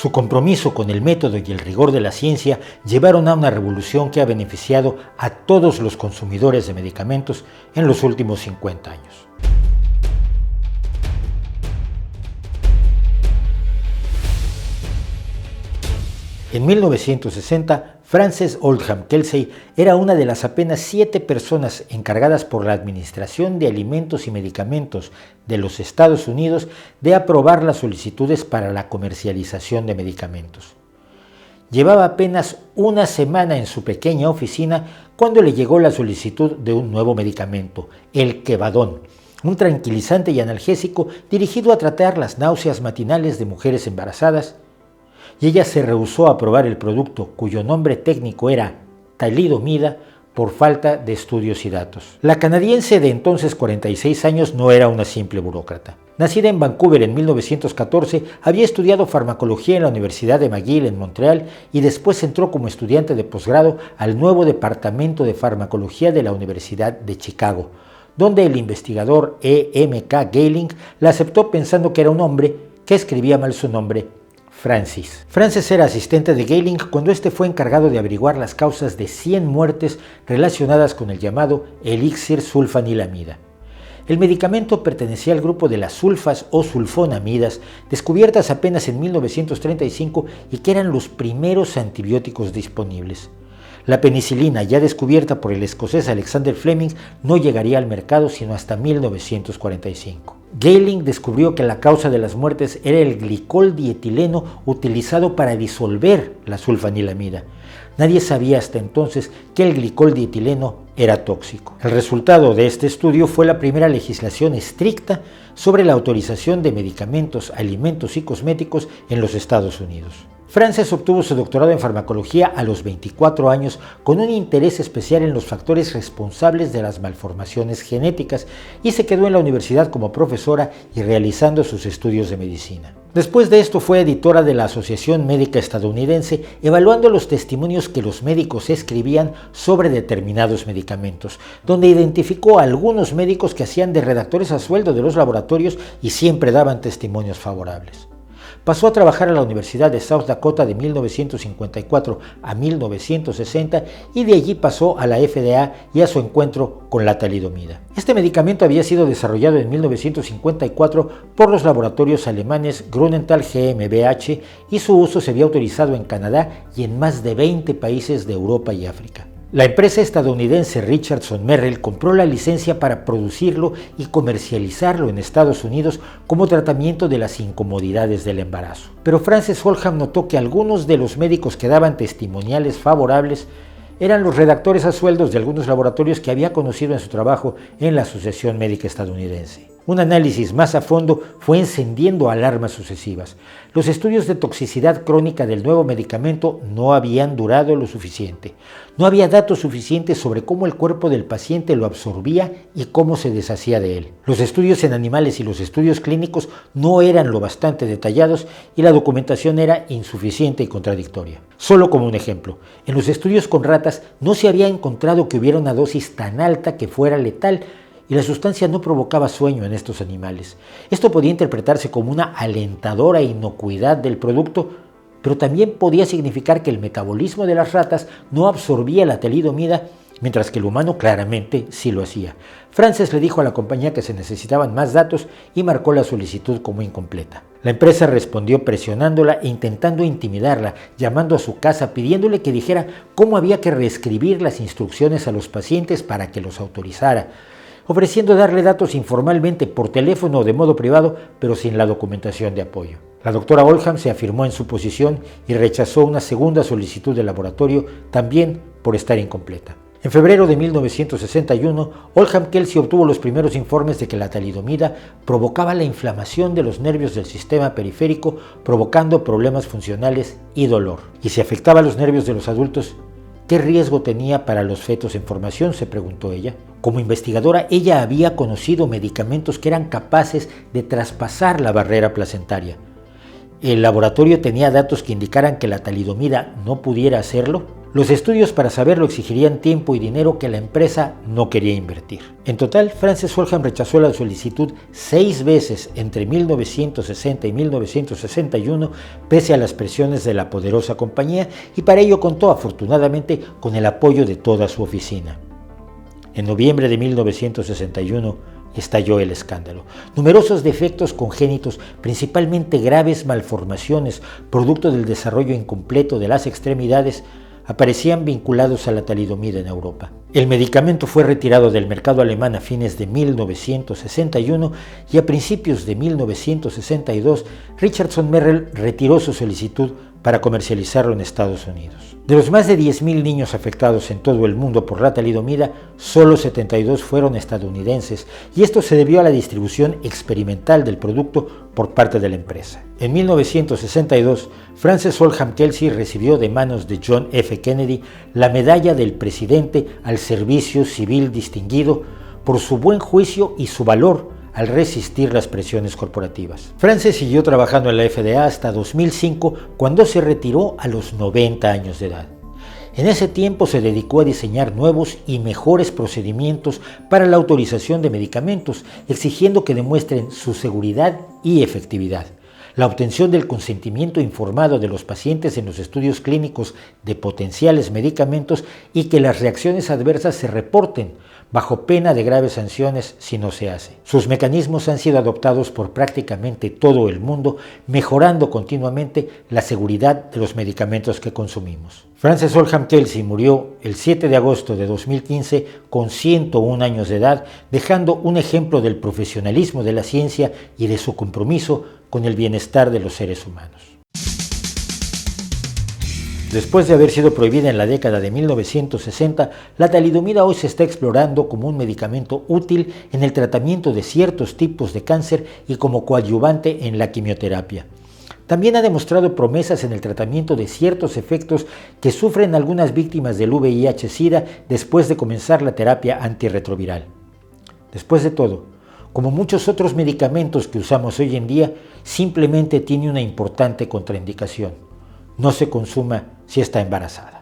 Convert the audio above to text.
Su compromiso con el método y el rigor de la ciencia llevaron a una revolución que ha beneficiado a todos los consumidores de medicamentos en los últimos 50 años. En 1960, Frances Oldham Kelsey era una de las apenas 7 personas encargadas por la Administración de Alimentos y Medicamentos de los Estados Unidos de aprobar las solicitudes para la comercialización de medicamentos. Llevaba apenas una semana en su pequeña oficina cuando le llegó la solicitud de un nuevo medicamento, el Quevadón, un tranquilizante y analgésico dirigido a tratar las náuseas matinales de mujeres embarazadas, y ella se rehusó a aprobar el producto, cuyo nombre técnico era talidomida, por falta de estudios y datos. La canadiense de entonces 46 años no era una simple burócrata. Nacida en Vancouver en 1914, había estudiado farmacología en la Universidad de McGill en Montreal y después entró como estudiante de posgrado al nuevo departamento de farmacología de la Universidad de Chicago, donde el investigador E.M.K. Gehling la aceptó pensando que era un hombre que escribía mal su nombre, Francis. Francis era asistente de Gehling cuando este fue encargado de averiguar las causas de 100 muertes relacionadas con el llamado elixir sulfanilamida. El medicamento pertenecía al grupo de las sulfas o sulfonamidas, descubiertas apenas en 1935 y que eran los primeros antibióticos disponibles. La penicilina, ya descubierta por el escocés Alexander Fleming, no llegaría al mercado sino hasta 1945. Gehling descubrió que la causa de las muertes era el glicol dietileno utilizado para disolver la sulfanilamida. Nadie sabía hasta entonces que el glicol dietileno era tóxico. El resultado de este estudio fue la primera legislación estricta sobre la autorización de medicamentos, alimentos y cosméticos en los Estados Unidos. Frances obtuvo su doctorado en farmacología a los 24 años con un interés especial en los factores responsables de las malformaciones genéticas y se quedó en la universidad como profesora y realizando sus estudios de medicina. Después de esto fue editora de la Asociación Médica Estadounidense, evaluando los testimonios que los médicos escribían sobre determinados medicamentos, donde identificó a algunos médicos que hacían de redactores a sueldo de los laboratorios y siempre daban testimonios favorables. Pasó a trabajar a la Universidad de South Dakota de 1954 a 1960 y de allí pasó a la FDA y a su encuentro con la talidomida. Este medicamento había sido desarrollado en 1954 por los laboratorios alemanes Grünenthal GmbH y su uso se había autorizado en Canadá y en más de 20 países de Europa y África. La empresa estadounidense Richardson Merrell compró la licencia para producirlo y comercializarlo en Estados Unidos como tratamiento de las incomodidades del embarazo. Pero Frances Oldham notó que algunos de los médicos que daban testimoniales favorables eran los redactores a sueldos de algunos laboratorios que había conocido en su trabajo en la Asociación Médica Estadounidense. Un análisis más a fondo fue encendiendo alarmas sucesivas. Los estudios de toxicidad crónica del nuevo medicamento no habían durado lo suficiente. No había datos suficientes sobre cómo el cuerpo del paciente lo absorbía y cómo se deshacía de él. Los estudios en animales y los estudios clínicos no eran lo bastante detallados y la documentación era insuficiente y contradictoria. Solo como un ejemplo, en los estudios con ratas no se había encontrado que hubiera una dosis tan alta que fuera letal, y la sustancia no provocaba sueño en estos animales. Esto podía interpretarse como una alentadora inocuidad del producto, pero también podía significar que el metabolismo de las ratas no absorbía la talidomida, mientras que el humano claramente sí lo hacía. Frances le dijo a la compañía que se necesitaban más datos y marcó la solicitud como incompleta. La empresa respondió presionándola e intentando intimidarla, llamando a su casa pidiéndole que dijera cómo había que reescribir las instrucciones a los pacientes para que los autorizara, ofreciendo darle datos informalmente por teléfono o de modo privado, pero sin la documentación de apoyo. La doctora Oldham se afirmó en su posición y rechazó una segunda solicitud del laboratorio, también por estar incompleta. En febrero de 1961, Oldham Kelsey obtuvo los primeros informes de que la talidomida provocaba la inflamación de los nervios del sistema periférico, provocando problemas funcionales y dolor. ¿Y si afectaba a los nervios de los adultos? ¿Qué riesgo tenía para los fetos en formación?, se preguntó ella. Como investigadora, ella había conocido medicamentos que eran capaces de traspasar la barrera placentaria. ¿El laboratorio tenía datos que indicaran que la talidomida no pudiera hacerlo? Los estudios para saberlo exigirían tiempo y dinero que la empresa no quería invertir. En total, Frances Oldham rechazó la solicitud 6 veces entre 1960 y 1961, pese a las presiones de la poderosa compañía, y para ello contó afortunadamente con el apoyo de toda su oficina. En noviembre de 1961 estalló el escándalo. Numerosos defectos congénitos, principalmente graves malformaciones, producto del desarrollo incompleto de las extremidades, aparecían vinculados a la talidomida en Europa. El medicamento fue retirado del mercado alemán a fines de 1961 y a principios de 1962 Richardson Merrell retiró su solicitud para comercializarlo en Estados Unidos. De los más de 10.000 niños afectados en todo el mundo por la talidomida, solo 72 fueron estadounidenses, y esto se debió a la distribución experimental del producto por parte de la empresa. En 1962, Frances Oldham Kelsey recibió de manos de John F. Kennedy la medalla del presidente al servicio civil distinguido por su buen juicio y su valor al resistir las presiones corporativas. Frances siguió trabajando en la FDA hasta 2005, cuando se retiró a los 90 años de edad. En ese tiempo se dedicó a diseñar nuevos y mejores procedimientos para la autorización de medicamentos, exigiendo que demuestren su seguridad y efectividad, la obtención del consentimiento informado de los pacientes en los estudios clínicos de potenciales medicamentos y que las reacciones adversas se reporten, bajo pena de graves sanciones si no se hace. Sus mecanismos han sido adoptados por prácticamente todo el mundo, mejorando continuamente la seguridad de los medicamentos que consumimos. Frances Oldham Kelsey murió el 7 de agosto de 2015 con 101 años de edad, dejando un ejemplo del profesionalismo de la ciencia y de su compromiso con el bienestar de los seres humanos. Después de haber sido prohibida en la década de 1960, la talidomida hoy se está explorando como un medicamento útil en el tratamiento de ciertos tipos de cáncer y como coadyuvante en la quimioterapia. También ha demostrado promesas en el tratamiento de ciertos efectos que sufren algunas víctimas del VIH-Sida después de comenzar la terapia antirretroviral. Después de todo, como muchos otros medicamentos que usamos hoy en día, simplemente tiene una importante contraindicación: no se consuma si está embarazada.